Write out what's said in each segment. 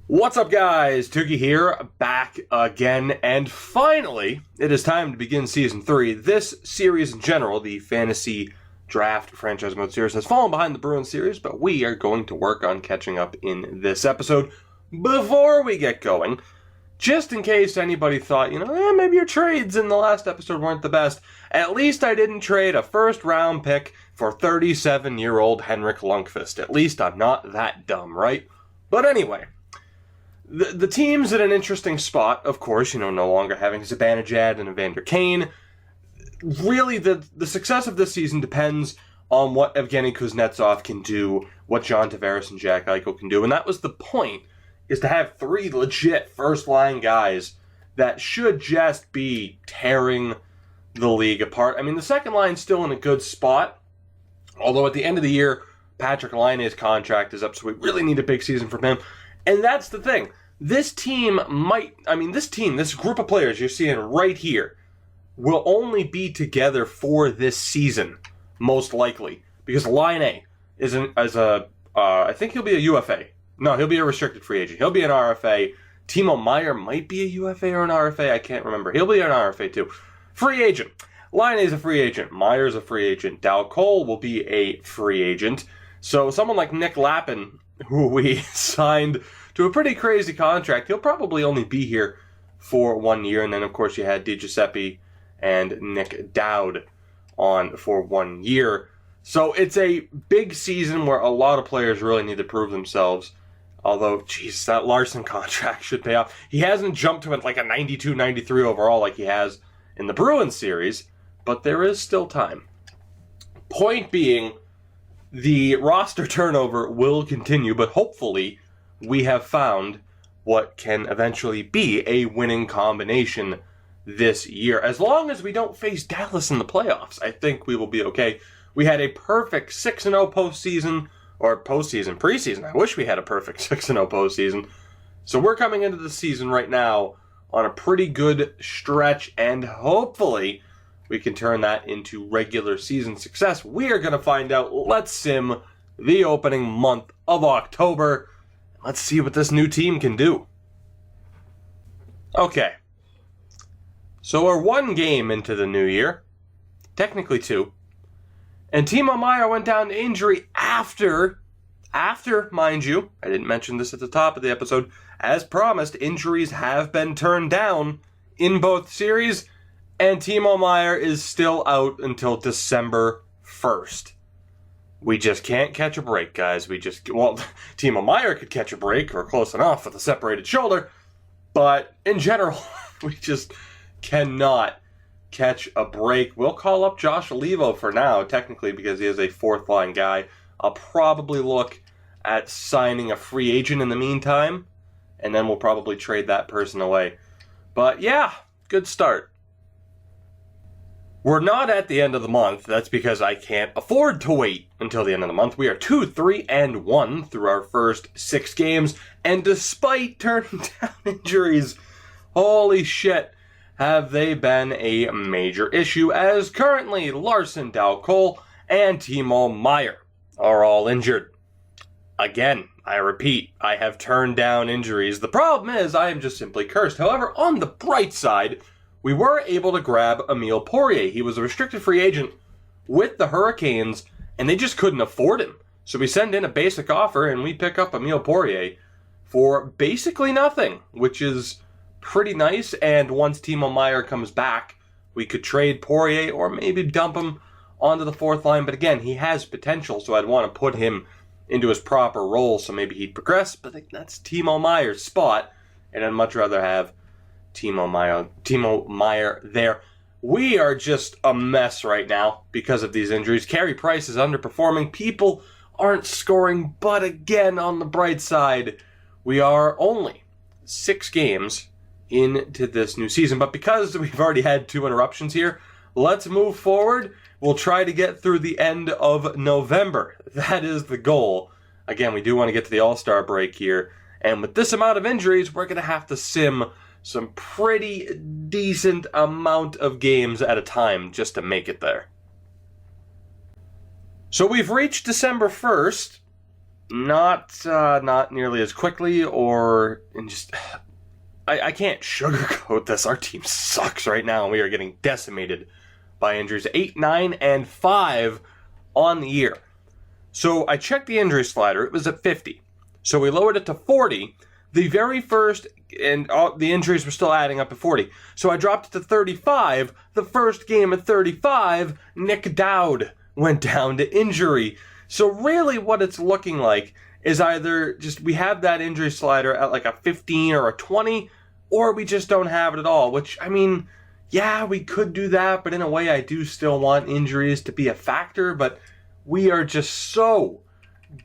What's up, guys? Tuki here, back again, and finally, it is time to begin Season 3. This series in general, the Fantasy Draft Franchise Mode series, has fallen behind the Bruins series, but we are going to work on catching up in this episode. Before we get going, just in case anybody thought, maybe your trades in the last episode weren't the best, at least I didn't trade a first-round pick for 37-year-old Henrik Lundqvist. At least I'm not that dumb, right? But anyway, the team's in an interesting spot, of course, no longer having Zibanejad and Evander Kane. Really, the success of this season depends on what Evgeny Kuznetsov can do, what John Tavares and Jack Eichel can do, and that was the point, is to have three legit first-line guys that should just be tearing the league apart. I mean, the second line's still in a good spot, although at the end of the year, Patrick Laine's contract is up, so we really need a big season from him. And that's the thing. This group of players you're seeing right here will only be together for this season, most likely. Because Laine I think he'll be a UFA. No, he'll be a restricted free agent. He'll be an RFA. Timo Meier might be a UFA or an RFA. I can't remember. He'll be an RFA too. Free agent. Laine's a free agent. Meier's a free agent. Dal Cole will be a free agent. So someone like Nick Lappin, who we signed to a pretty crazy contract, he'll probably only be here for 1 year. And then, of course, you had DiGiuseppe and Nick Dowd on for 1 year. So it's a big season where a lot of players really need to prove themselves. Although, geez, that Larson contract should pay off. He hasn't jumped to like a 92, 93 overall like he has in the Bruins series, but there is still time. Point being, the roster turnover will continue, but hopefully we have found what can eventually be a winning combination this year. As long as we don't face Dallas in the playoffs, I think we will be okay. We had a perfect 6-0 preseason. I wish we had a perfect 6-0 postseason. So we're coming into the season right now on a pretty good stretch, and hopefully we can turn that into regular season success. We are going to find out. Let's sim the opening month of October. Let's see what this new team can do. Okay. So we're 1 game into the new year. Technically 2. And Timo Meier went down to injury after, mind you, I didn't mention this at the top of the episode, as promised, injuries have been turned down in both series, and Timo Meier is still out until December 1st. We just can't catch a break, guys. Timo Meier could catch a break, or close enough with a separated shoulder, but in general, we just cannot catch a break. We'll call up Josh Olivo for now, technically, because he is a fourth-line guy. I'll probably look at signing a free agent in the meantime, and then we'll probably trade that person away. But yeah, good start. We're not at the end of the month. That's because I can't afford to wait until the end of the month. We are 2-3-1 through our first 6 games, and despite turning down injuries, holy shit, have they been a major issue, as currently Larson, Dal Cole, and Timo Meier are all injured. Again, I repeat, I have turned down injuries. The problem is I am just simply cursed. However, on the bright side, we were able to grab Emile Poirier. He was a restricted free agent with the Hurricanes, and they just couldn't afford him. So we send in a basic offer, and we pick up Emile Poirier for basically nothing, which is pretty nice. And once Timo Meier comes back, we could trade Poirier or maybe dump him onto the fourth line. But again, he has potential, so I'd want to put him into his proper role so maybe he'd progress. But that's Timo Meier's spot, and I'd much rather have Timo Meier there. We are just a mess right now because of these injuries. Carey Price is underperforming. People aren't scoring. But again, on the bright side, we are only 6 games into this new season. But because we've already had 2 interruptions here, let's move forward. We'll try to get through the end of November. That is the goal. Again, we do want to get to the All-Star break here. And with this amount of injuries, we're going to have to sim some pretty decent amount of games at a time just to make it there. So we've reached December 1st, not nearly as quickly, I can't sugarcoat this. Our team sucks right now, and we are getting decimated by injuries. 8, 9, and 5 on the year. So I checked the injury slider. It was at 50. So we lowered it to 40. The very first, and the injuries were still adding up at 40. So I dropped it to 35. The first game at 35, Nick Dowd went down to injury. So really what it's looking like is either just we have that injury slider at like a 15 or a 20, or we just don't have it at all, which, I mean, yeah, we could do that, but in a way I do still want injuries to be a factor, but we are just so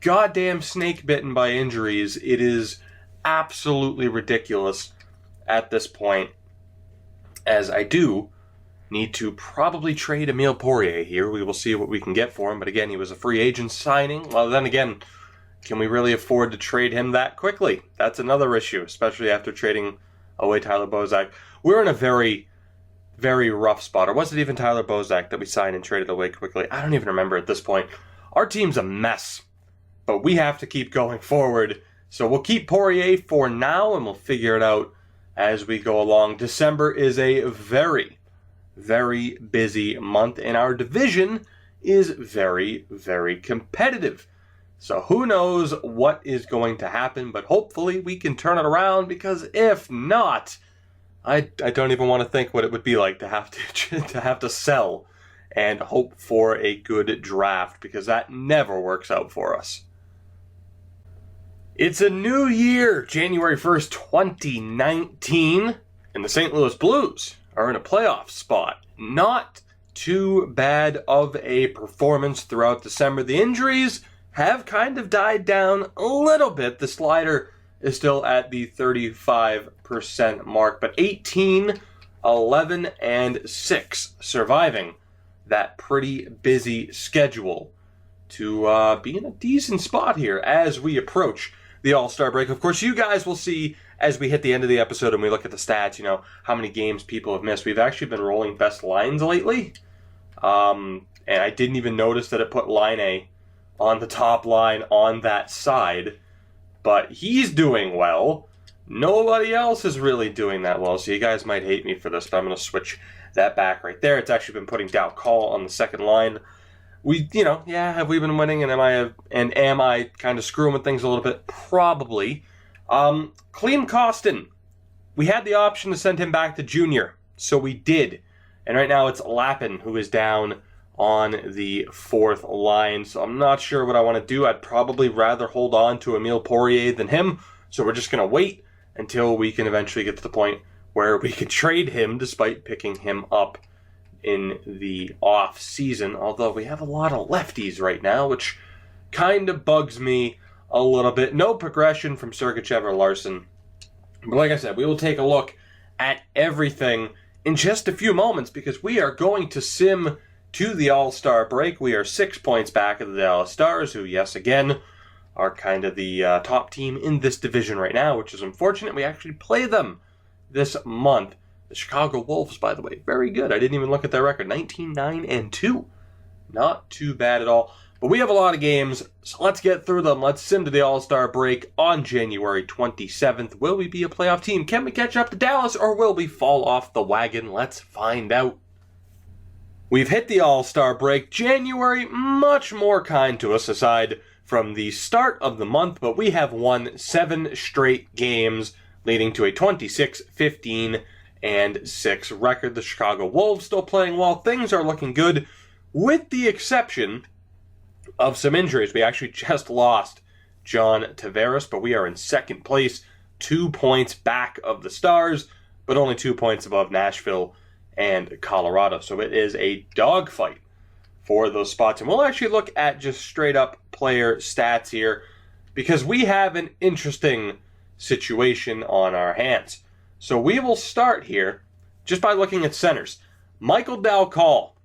goddamn snake bitten by injuries. It is absolutely ridiculous at this point, as I do need to probably trade Emile Poirier here. We will see what we can get for him, but again, he was a free agent signing. Well, then again, can we really afford to trade him that quickly? That's another issue, especially after trading away Tyler Bozak. We're in a very, very rough spot. Or was it even Tyler Bozak that we signed and traded away quickly? I don't even remember at this point. Our team's a mess, but we have to keep going forward. So we'll keep Poirier for now, and we'll figure it out as we go along. December is a very, very busy month, and our division is very, very competitive. So who knows what is going to happen, but hopefully we can turn it around, because if not, I don't even want to think what it would be like to have to sell and hope for a good draft, because that never works out for us. It's a new year, January 1st, 2019, and the St. Louis Blues are in a playoff spot. Not too bad of a performance throughout December. The injuries have kind of died down a little bit. The slider is still at the 35% mark, but 18, 11, and 6 surviving that pretty busy schedule to be in a decent spot here as we approach the All-Star break. Of course, you guys will see as we hit the end of the episode and we look at the stats, how many games people have missed. We've actually been rolling best lines lately. And I didn't even notice that it put line A on the top line on that side. But he's doing well. Nobody else is really doing that well. So you guys might hate me for this, but I'm going to switch that back right there. It's actually been putting Dow Call on the second line. Have we been winning? And am I kind of screwing with things a little bit? Probably. Clem Costin. We had the option to send him back to junior, so we did. And right now it's Lappin who is down on the fourth line. So I'm not sure what I want to do. I'd probably rather hold on to Emile Poirier than him. So we're just going to wait until we can eventually get to the point where we can trade him, despite picking him up in the off season. Although we have a lot of lefties right now, which kind of bugs me a little bit. No progression from Sergachev or Larson. But like I said, we will take a look at everything in just a few moments, because we are going to sim to the All-Star break. We are 6 points back of the Dallas Stars, who, yes, again, are kind of the top team in this division right now, which is unfortunate. We actually play them this month. The Chicago Wolves, by the way, very good. I didn't even look at their record. 19-9-2. Not too bad at all. But we have a lot of games, so let's get through them. Let's sim to the All-Star break on January 27th. Will we be a playoff team? Can we catch up to Dallas, or will we fall off the wagon? Let's find out. We've hit the All-Star break. January, much more kind to us, aside from the start of the month, but we have won 7 straight games, leading to a 26-15 and 6 record. The Chicago Wolves still playing well. Things are looking good, with the exception of some injuries. We actually just lost John Tavares, but we are in second place, 2 points back of the Stars, but only 2 points above Nashville and Colorado. So it is a dogfight for those spots. And we'll actually look at just straight up player stats here, because we have an interesting situation on our hands. So we will start here just by looking at centers. Michael Dow Call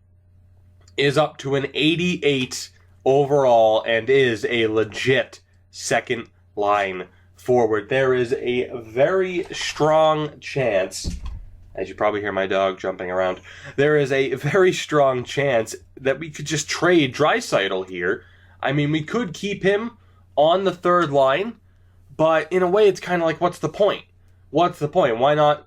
is up to an 88 overall and is a legit second line forward. There is a very strong chance, as you probably hear my dog jumping around, there is a very strong chance that we could just trade Draisaitl here. I mean, we could keep him on the third line, but in a way it's kind of like, what's the point? What's the point? Why not,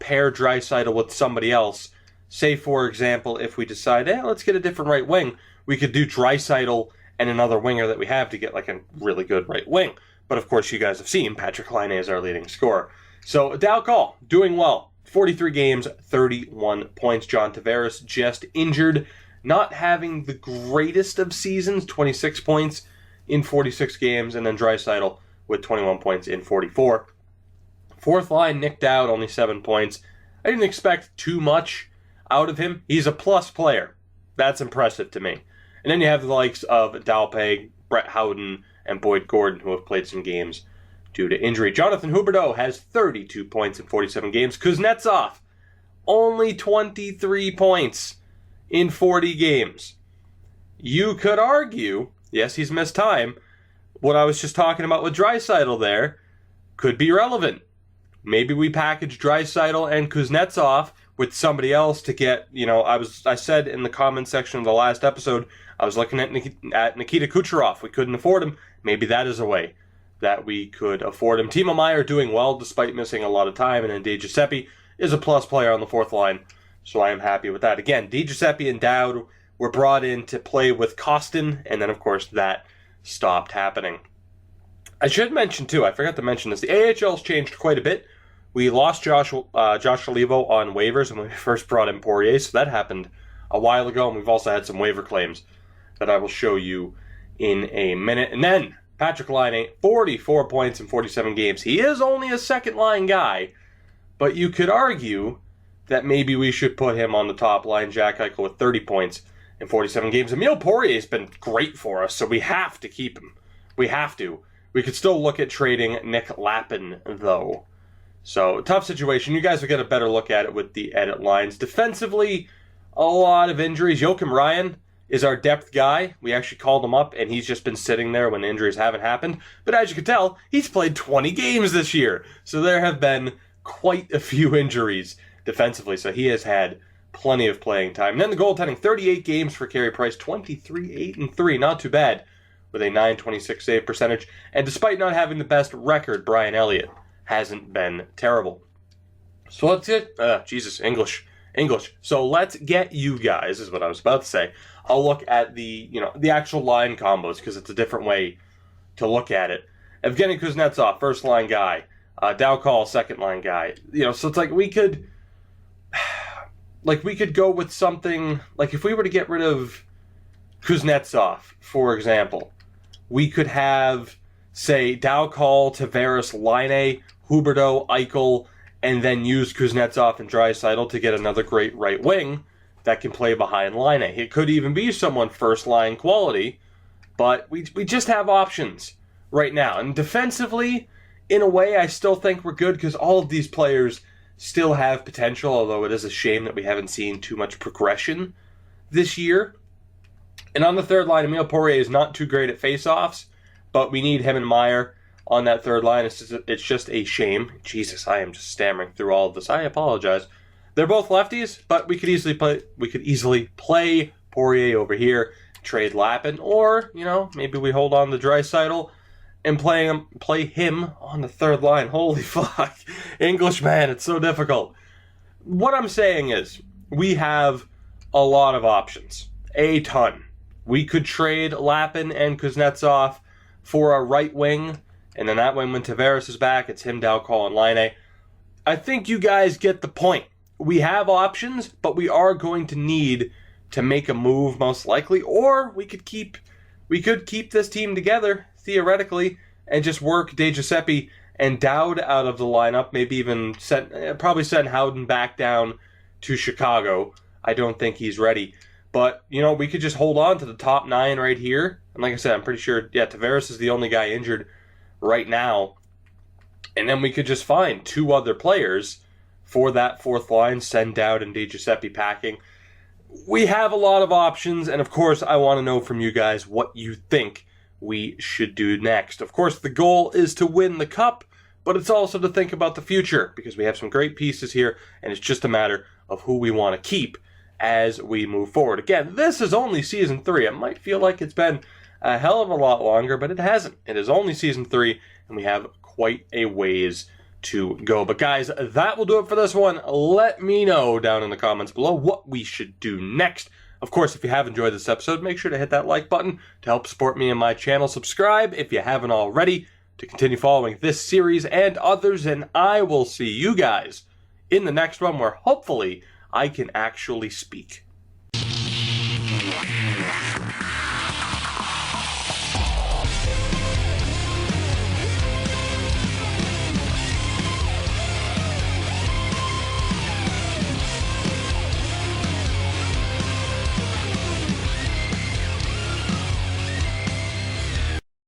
pair Draisaitl with somebody else? Say, for example, if we decide, let's get a different right wing, we could do Draisaitl and another winger that we have to get like a really good right wing. But of course, you guys have seen Patrik Laine is our leading scorer. So Dal Call, doing well. 43 games, 31 points. John Tavares just injured, not having the greatest of seasons, 26 points in 46 games, and then Draisaitl with 21 points in 44. Fourth line, Nick Dowd, only 7 points. I didn't expect too much out of him. He's a plus player. That's impressive to me. And then you have the likes of Dalpeg, Brett Howden, and Boyd Gordon, who have played some games due to injury. Jonathan Huberdeau has 32 points in 47 games. Kuznetsov, only 23 points in 40 games. You could argue, yes, he's missed time. What I was just talking about with Draisaitl there could be relevant. Maybe we package Draisaitl and Kuznetsov with somebody else to get, I said in the comment section of the last episode, I was looking at Nikita Kucherov. We couldn't afford him. Maybe that is a way that we could afford him. Timo Meier doing well despite missing a lot of time, and then DiGiuseppe is a plus player on the fourth line, so I am happy with that. Again, DiGiuseppe and Dowd were brought in to play with Kostin, and then, of course, that stopped happening. I should mention, too, I forgot to mention this, the AHL's changed quite a bit. We lost Josh Olivo on waivers when we first brought in Poirier, so that happened a while ago, and we've also had some waiver claims that I will show you in a minute. And then, Patrik Laine, 44 points in 47 games. He is only a second-line guy, but you could argue that maybe we should put him on the top line. Jack Eichel with 30 points in 47 games. Emile Poirier has been great for us, so we have to keep him. We have to. We could still look at trading Nick Lappin, though. So, tough situation. You guys will get a better look at it with the edit lines. Defensively, a lot of injuries. Joakim Ryan is our depth guy. We actually called him up, and he's just been sitting there when injuries haven't happened. But as you can tell, he's played 20 games this year. So there have been quite a few injuries defensively. So he has had plenty of playing time. And then the goaltending, 38 games for Carey Price, 23-8-3. Not too bad with a .926 save percentage. And despite not having the best record, Brian Elliott hasn't been terrible. So let's get... English. So let's get you guys, is what I was about to say. I'll look at the actual line combos, because it's a different way to look at it. Evgeny Kuznetsov, first line guy. Dal Call, second line guy. So it's like we could go with something, like if we were to get rid of Kuznetsov, for example, we could have, say, Dal Call, Tavares, Laine, Huberdeau, Eichel, and then use Kuznetsov and Draisaitl to get another great right wing that can play behind Laine. It could even be someone first-line quality, but we just have options right now. And defensively, in a way, I still think we're good because all of these players still have potential, although it is a shame that we haven't seen too much progression this year. And on the third line, Emile Poirier is not too great at face-offs, but we need him and Meier on that third line. It's just a shame. Jesus, I am just stammering through all of this. I apologize. They're both lefties, but we could easily play Poirier over here, trade Lappin, or maybe we hold on to Draisaitl and play him on the third line. Holy fuck, English man, it's so difficult. What I'm saying is we have a lot of options, a ton. We could trade Lappin and Kuznetsov for a right wing. And then that way, when Tavares is back, it's him, Dal Call, and Laine. I think you guys get the point. We have options, but we are going to need to make a move, most likely. Or we could keep this team together, theoretically, and just work DiGiuseppe and Dowd out of the lineup. Maybe even probably send Howden back down to Chicago. I don't think he's ready. But, we could just hold on to the top 9 right here. And like I said, I'm pretty sure, Tavares is the only guy injured right now, and then we could just find 2 other players for that fourth line, send Dowd and DiGiuseppe packing. We have a lot of options, and of course I want to know from you guys what you think we should do next. Of course the goal is to win the cup, but it's also to think about the future, because we have some great pieces here, and it's just a matter of who we want to keep as we move forward. Again, this is only Season 3. It might feel like it's been a hell of a lot longer, but it hasn't. It is only Season 3, and we have quite a ways to go. But guys, that will do it for this one. Let me know down in the comments below what we should do next. Of course, if you have enjoyed this episode, make sure to hit that like button to help support me and my channel. Subscribe if you haven't already to continue following this series and others, and I will see you guys in the next one where hopefully I can actually speak.